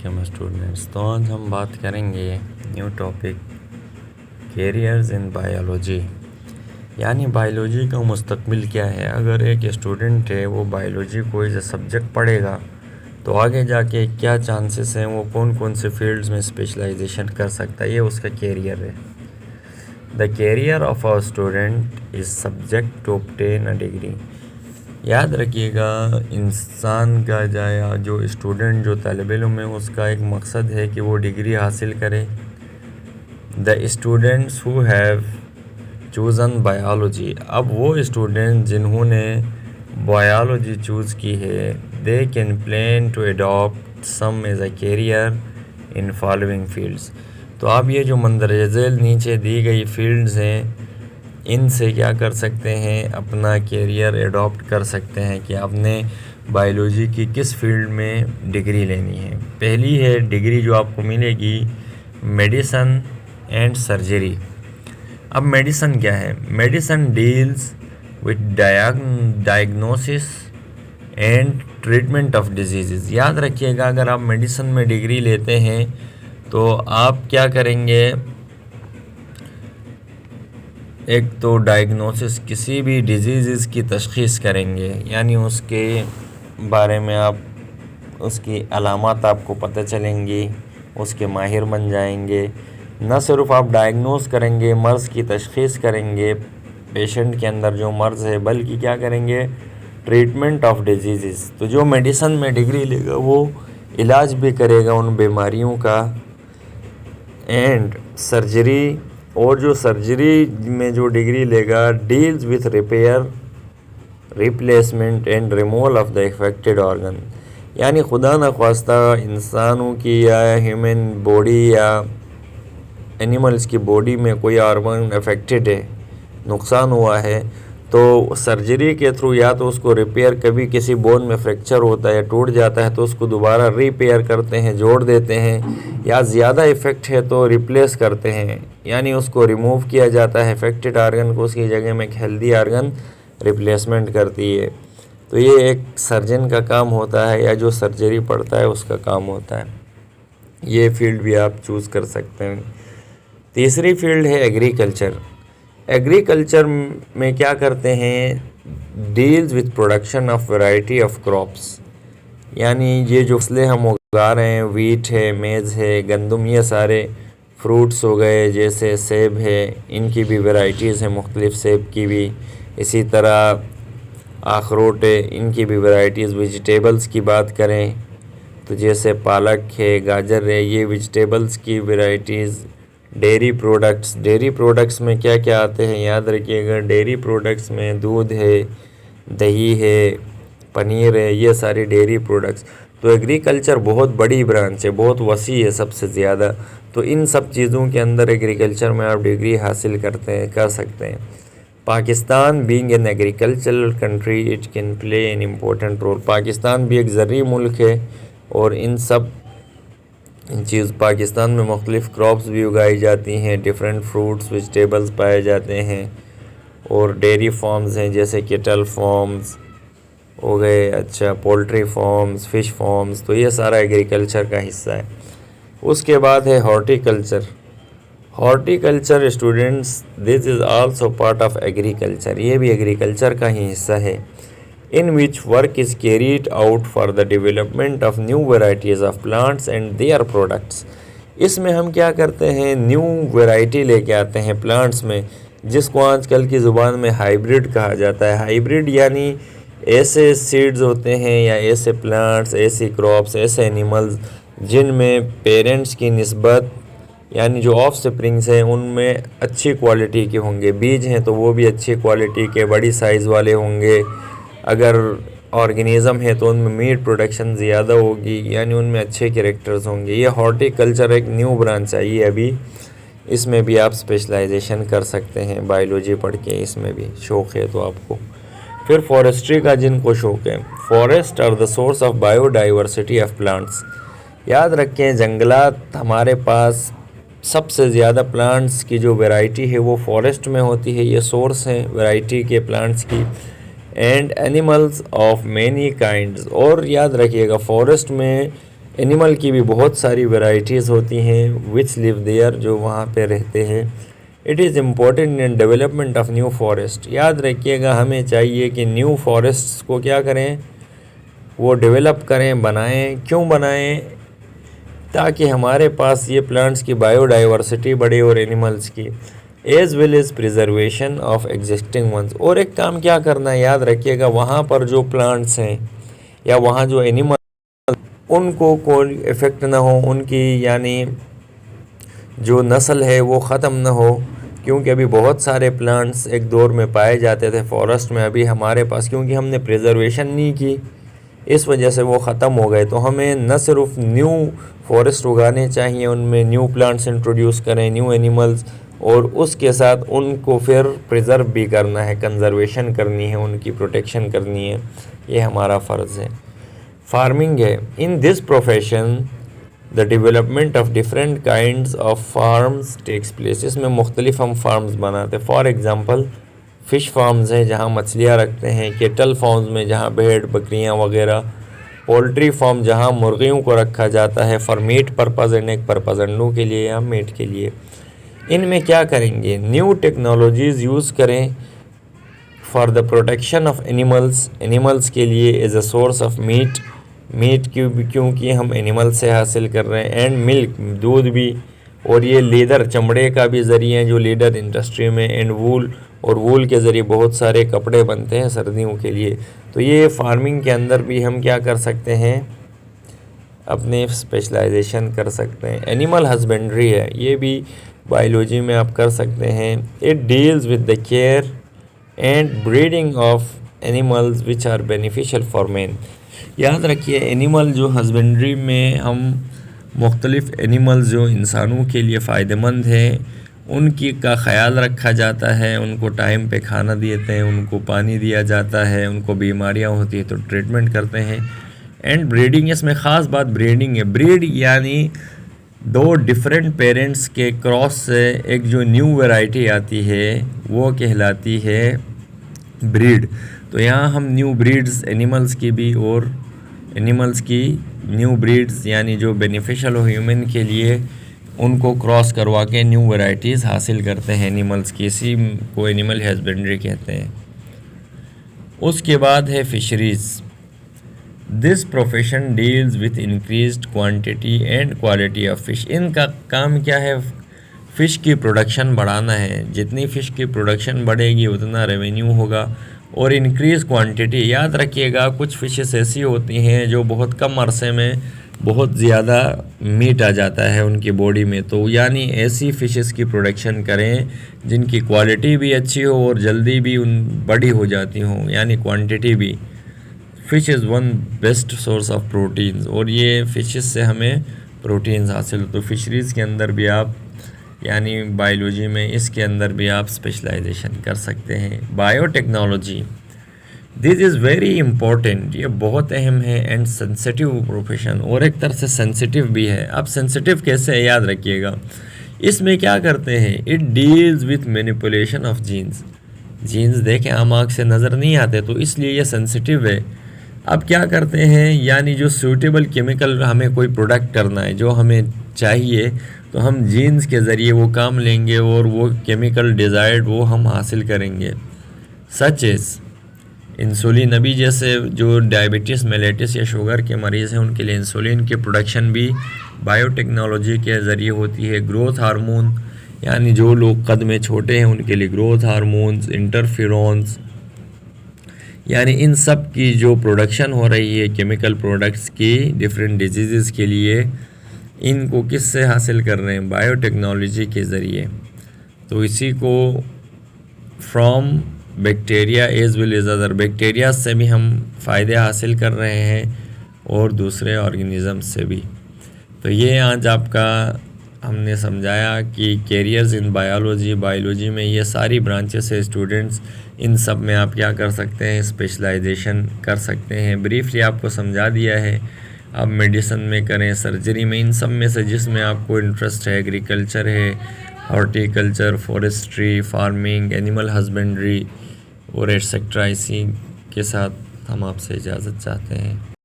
Welcome students. तो आज हम बात करेंगे new topic carriers in biology, यानी बायोलॉजी का मुस्तकबिल क्या है। अगर एक स्टूडेंट है वो बायोलॉजी को एज ए सब्जेक्ट पढ़ेगा तो आगे जाके क्या चांसेस हैं, वो कौन कौन से फील्ड्स में स्पेशलाइजेशन कर सकता है, ये उसका कैरियर है। The career of a student is subject to obtain a degree. याद रखिएगा, इंसान का जाया जो स्टूडेंट जो तालिब इल्म है उसका एक मकसद है कि वो डिग्री हासिल करे। The students who have chosen biology, अब वो स्टूडेंट जिन्होंने बायोलॉजी चूज़ की है, they can plan to adopt some as a career in following fields. तो आप ये जो मंदरजा झेल नीचे दी गई फील्ड्स हैं, इनसे क्या कर सकते हैं, अपना कैरियर एडॉप्ट कर सकते हैं कि आपने बायोलॉजी की किस फील्ड में डिग्री लेनी है। पहली है डिग्री जो आपको मिलेगी मेडिसन एंड सर्जरी। अब मेडिसन क्या है? Medicine deals with diagnosis and treatment of disease. याद रखिएगा, अगर आप मेडिसन में डिग्री लेते हैं तो आप क्या करेंगे, एक तो डायग्नोसिस, किसी भी डिजीज़ की तशख़ीस करेंगे, यानी उसके बारे में आप उसकी अलामत आपको पता चलेंगी, उसके माहिर बन जाएंगे। न सिर्फ आप डायग्नोस करेंगे, मर्ज़ की तशख़ीस करेंगे पेशेंट के अंदर जो मर्ज़ है, बल्कि क्या करेंगे, ट्रीटमेंट ऑफ डिजीज़। तो जो मेडिसन में डिग्री लेगा वो इलाज भी करेगा उन बीमारियों का। एंड सर्जरी, और जो सर्जरी में जो डिग्री लेगा, deals with repair, replacement and removal of the affected organ, यानी खुदा न ख्वास्ता इंसानों की या ह्यूमन बॉडी या एनिमल्स की बॉडी में कोई ऑर्गन अफेक्टेड है, नुकसान हुआ है, तो सर्जरी के थ्रू या तो उसको रिपेयर, कभी किसी बोन में फ्रैक्चर होता है या टूट जाता है तो उसको दोबारा रिपेयर करते हैं, जोड़ देते हैं, या ज़्यादा इफ़ेक्ट है तो रिप्लेस करते हैं, यानी उसको रिमूव किया जाता है इफेक्टेड आर्गन को, उसकी जगह में एक हेल्दी आर्गन रिप्लेसमेंट करती है। तो ये एक सर्जन का काम होता है, या जो सर्जरी पढ़ता है उसका काम होता है। ये फील्ड भी आप चूज़ कर सकते हैं। तीसरी फील्ड है एग्रीकल्चर। एग्रीकल्चर में क्या करते हैं, deals with production of variety of crops, यानी ये जो फसलें हम उगा रहे हैं, वीट है, मेज़ है, गंदम, ये सारे फ्रूट्स हो गए, जैसे सेब है, इनकी भी वैरायटीज़ हैं मुख्तलिफ, सेब की भी, इसी तरह अखरोट है, इनकी भी वैरायटीज़। वेजिटेबल्स की बात करें तो जैसे पालक है, गाजर है, ये वेजिटेबल्स की varieties. Dairy products, dairy products में क्या क्या आते हैं, याद रखिएगा, डेयरी प्रोडक्ट्स में दूध है, दही है, पनीर है, ये सारे डेयरी प्रोडक्ट्स। तो एग्रीकल्चर बहुत बड़ी ब्रांच है, बहुत वसी है सबसे ज़्यादा। तो इन सब चीज़ों के अंदर एग्रीकल्चर में आप डिग्री हासिल कर सकते हैं। Pakistan being an agricultural country, it can play an important role. Pakistan भी एक ज़र्री मुल्क है और इन चीज़ पाकिस्तान में मुख्तलिफ़ क्रॉप्स भी उगाई जाती हैं, डिफरेंट फ्रूट्स, वेजिटेबल्स पाए जाते हैं, और डेयरी फार्म्स हैं जैसे केटल फार्म्स हो गए, अच्छा, पोल्ट्री फार्म्स, फ़िश फार्म्स। तो ये सारा एग्रीकल्चर का हिस्सा है। उसके बाद है horticulture. Horticulture students, this is also part of agriculture, ये भी एग्रीकल्चर का ही हिस्सा है। in which work is carried out for the development of new varieties of plants and their products। इसमें हम क्या करते हैं, न्यू वैरायटी लेके आते हैं प्लांट्स में, जिसको आजकल की ज़ुबान में हाइब्रिड कहा जाता है। हाइब्रिड यानी ऐसे सीड्स होते हैं या ऐसे प्लांट्स, ऐसी क्रॉप्स, ऐसे एनिमल्स जिनमें पेरेंट्स की निस्बत, यानी जो ऑफ स्प्रिंग्स हैं उनमें अच्छी क्वालिटी के होंगे, बीज हैं तो वो भी अच्छी क्वालिटी के, बड़ी साइज़ वाले होंगे। अगर ऑर्गेनिज़म है तो उनमें मीट प्रोडक्शन ज़्यादा होगी, यानी उनमें अच्छे कैरेक्टर्स होंगे। ये हॉर्टिकल्चर एक न्यू ब्रांच आई है अभी, इसमें भी आप स्पेशलाइजेशन कर सकते हैं बायोलॉजी पढ़ के, इसमें भी शौक़ है तो आपको। फिर फॉरेस्ट्री का जिनको शौक़ है, forest are the source of biodiversity of plants. याद रखें, जंगलात हमारे पास सबसे ज़्यादा प्लांट्स की जो वैरायटी है वो फॉरेस्ट में होती है, ये सोर्स हैं वैरायटी के प्लांट्स की। And animals of many kinds, और याद रखिएगा फॉरेस्ट में एनिमल की भी बहुत सारी वैरायटीज़ होती हैं विच लिव देयर, जो वहाँ पे रहते हैं। It is important in development of new forest. याद रखिएगा, हमें चाहिए कि न्यू फॉरेस्ट को क्या करें, वो डेवलप करें, बनाएं। क्यों बनाएं? ताकि हमारे पास ये प्लांट्स की बायोडाइवर्सिटी बढ़े और एनिमल्स की, as well as preservation of existing ones. और एक काम क्या करना है, याद रखिएगा, वहाँ पर जो प्लांट्स हैं या वहाँ जो एनिमल, उनको कोई इफ़ेक्ट ना हो, उनकी यानी जो नस्ल है वो ख़त्म ना हो। क्योंकि अभी बहुत सारे प्लांट्स एक दौर में पाए जाते थे फॉरेस्ट में, अभी हमारे पास क्योंकि हमने प्रिजर्वेशन नहीं की, इस वजह से वो ख़त्म हो गए। तो हमें न सिर्फ न्यू फॉरेस्ट उगाने चाहिए, उनमें न्यू प्लांट्स इंट्रोड्यूस करें, न्यू एनिमल्स, और उसके साथ उनको फिर प्रिजर्व भी करना है, कंजर्वेशन करनी है, उनकी प्रोटेक्शन करनी है। ये हमारा फ़र्ज़ है। फार्मिंग है, in this profession the development of different kinds of farms takes place. इसमें मुख्तलिफ हम फार्म्स बनाते हैं। फॉर एग्ज़ाम्पल फ़िश फार्म्स हैं जहाँ मछलियाँ रखते हैं, केटल फार्म्स में जहाँ भेड़ बकरियाँ वगैरह, पोल्ट्री फार्म जहाँ मुर्गियों को रखा जाता है for meet purpose and egg purpose, अंडों के लिए या मीट के लिए। इनमें क्या करेंगे, न्यू टेक्नोलॉजीज़ यूज़ करें for the protection of animals, animals के लिए as a source of meat, meat क्योंकि हम एनिमल से हासिल कर रहे हैं, एंड मिल्क, दूध भी, और ये लेदर, चमड़े का भी ज़रिए जो लेदर इंडस्ट्री में, एंड वूल, और वूल के ज़रिए बहुत सारे कपड़े बनते हैं सर्दियों के लिए। तो ये फार्मिंग के अंदर भी हम क्या कर सकते हैं, अपने स्पेशलाइजेशन कर सकते हैं। एनिमल हस्बेंड्री है, ये भी बायोलॉजी में आप कर सकते हैं। It deals with the care and breeding of animals which are beneficial for man. याद रखिए, एनिमल जो हस्बेंड्री में हम मुख्तलिफ़ एनिमल्स जो इंसानों के लिए फ़ायदेमंद हैं उनकी का ख़याल रखा जाता है, उनको टाइम पे खाना देते हैं, उनको पानी दिया जाता है, उनको बीमारियां होती है तो ट्रीटमेंट करते हैं। एंड ब्रीडिंग, इसमें ख़ास बात ब्रीडिंग है। ब्रीड यानी दो डिफरेंट पेरेंट्स के क्रॉस से एक जो न्यू वैरायटी आती है वो कहलाती है ब्रीड। तो यहाँ हम न्यू ब्रीड्स एनिमल्स की भी, और एनिमल्स की न्यू ब्रीड्स यानी जो बेनिफिशियल हो ह्यूमन के लिए, उनको क्रॉस करवा के न्यू वैरायटीज़ हासिल करते हैं एनिमल्स की। इसी को एनिमल हस्बेंड्री कहते हैं। उसके बाद है fisheries. This profession deals with increased quantity and quality of fish. इनका काम क्या है, फ़िश की प्रोडक्शन बढ़ाना है। जितनी फ़िश की प्रोडक्शन बढ़ेगी उतना रेवेन्यू होगा, और इंक्रीज़ क्वांटिटी। याद रखिएगा, कुछ फ़िशेस ऐसी होती हैं जो बहुत कम अरसे में बहुत ज़्यादा मीट आ जाता है उनकी बॉडी में, तो यानी ऐसी फ़िशेस की प्रोडक्शन करें जिनकी क्वालिटी भी अच्छी हो और जल्दी भी उन बड़ी हो जाती हों, यानी क्वांटिटी भी। Fish is one best source of proteins, और ये फ़िशेस से हमें प्रोटीन्स हासिल हो। तो फिशरीज़ के अंदर भी आप, यानी बायोलॉजी में, इसके अंदर भी आप स्पेशलाइजेशन कर सकते हैं। Biotechnology, this is very important, ये बहुत अहम है, एंड सेंसिटिव प्रोफेशन, और एक तरह से सेंसिटिव भी है। अब सेंसिटिव कैसे है, याद रखिएगा, इसमें क्या करते हैं, it deals with manipulation of genes. Genes देखें आम आँख से नज़र नहीं आते, तो इसलिए ये सेंसिटिव है। अब क्या करते हैं, यानी जो सूटेबल केमिकल, हमें कोई प्रोडक्ट करना है जो हमें चाहिए, तो हम जीन्स के ज़रिए वो काम लेंगे और वो केमिकल डिज़ायर्ड वो हम हासिल करेंगे। सच इज़ इंसुलिन, अभी जैसे जो डायबिटीज़ मेलेटिस या शुगर के मरीज़ हैं उनके लिए इंसुलिन की प्रोडक्शन भी बायोटेक्नोलॉजी के ज़रिए होती है। ग्रोथ हार्मोन, यानी जो लोग कद में छोटे हैं उनके लिए ग्रोथ हार्मोन्स, इंटरफेरॉन्स, यानी इन सब की जो प्रोडक्शन हो रही है केमिकल प्रोडक्ट्स की डिफरेंट डिजीज़ के लिए, इनको किससे हासिल कर रहे हैं, बायोटेक्नोलॉजी के ज़रिए। तो इसी को from bacteria as well as other, bacteria से भी हम फ़ायदे हासिल कर रहे हैं और दूसरे ऑर्गेनिज़म से भी। तो ये आज आपका हमने समझाया कि कैरियर्स इन बायोलॉजी, बायोलॉजी में ये सारी ब्रांचेस है स्टूडेंट्स, इन सब में आप क्या कर सकते हैं, स्पेशलाइजेशन कर सकते हैं। ब्रीफली आपको समझा दिया है। आप मेडिसिन में करें, सर्जरी में, इन सब में से जिसमें आपको इंटरेस्ट है, एग्रीकल्चर है, horticulture, forestry, farming, animal husbandry और एटसेट्रा, इसी के साथ हम आपसे इजाज़त चाहते हैं।